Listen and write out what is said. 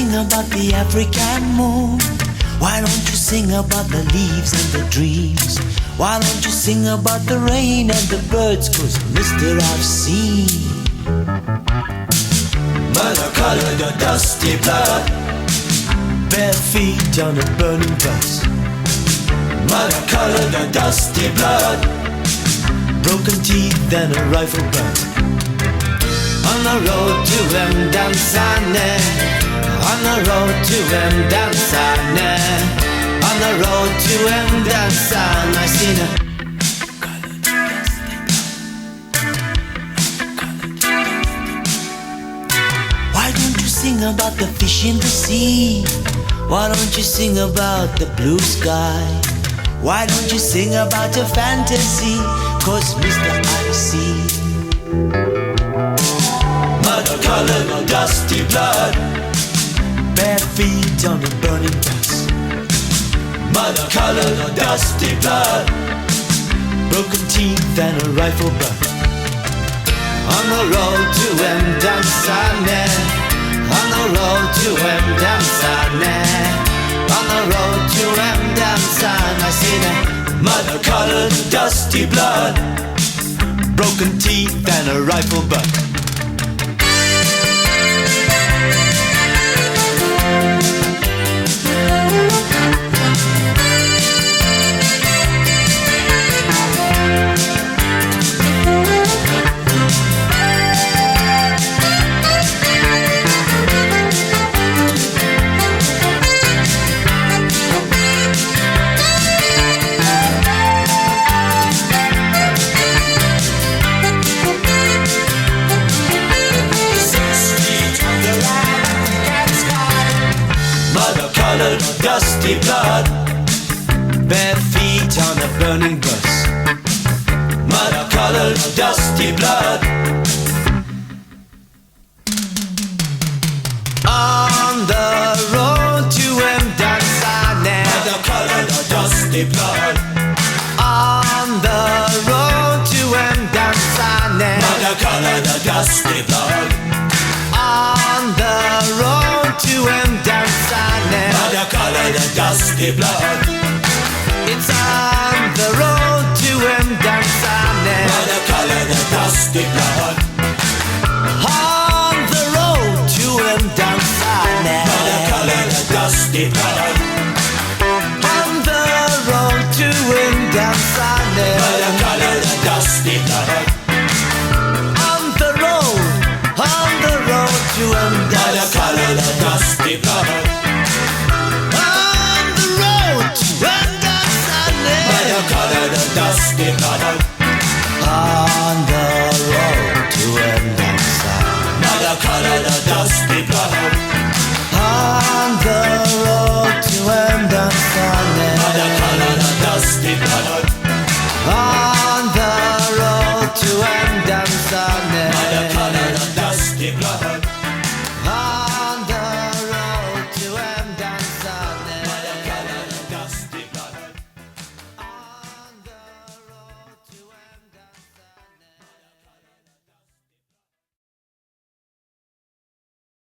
sing about the African moon? Why don't you sing about the leaves and the dreams? Why don't you sing about the rain and the birds? 'Cause mister, I've seen murder-colored or dusty blood, bare feet on a burning bus. Murder-colored or dusty blood, broken teeth and a rifle butt. On the road to Mdantsane, on the road to Mdantsane, on the road to Mdantsane, I seen a Why don't you sing about the fish in the sea? Why don't you sing about the blue sky? Why don't you sing about your fantasy? 'Cause mister, I see murder-colored or dusty blood, bare feet on a burning bus. Murder-colored or dusty blood, broken teeth and a rifle butt. On the road to Mdantsane, on the road to Mdantsane, on the road to Mdantsane, I seen a murder-colored dusty blood, broken teeth and a rifle butt. Murder-colored dusty blood, bare feet on a burning bus. Murder-colored dusty blood, on the road to Mdantsane. Murder-colored dusty blood, on the road to Mdantsane. Murder-colored dusty blood, on the road to Mdantsane. Murder-colored dusty blood, it's on the road to Mdantsane. Murder-colored dusty blood, on the road to Mdantsane. Murder-colored dusty blood.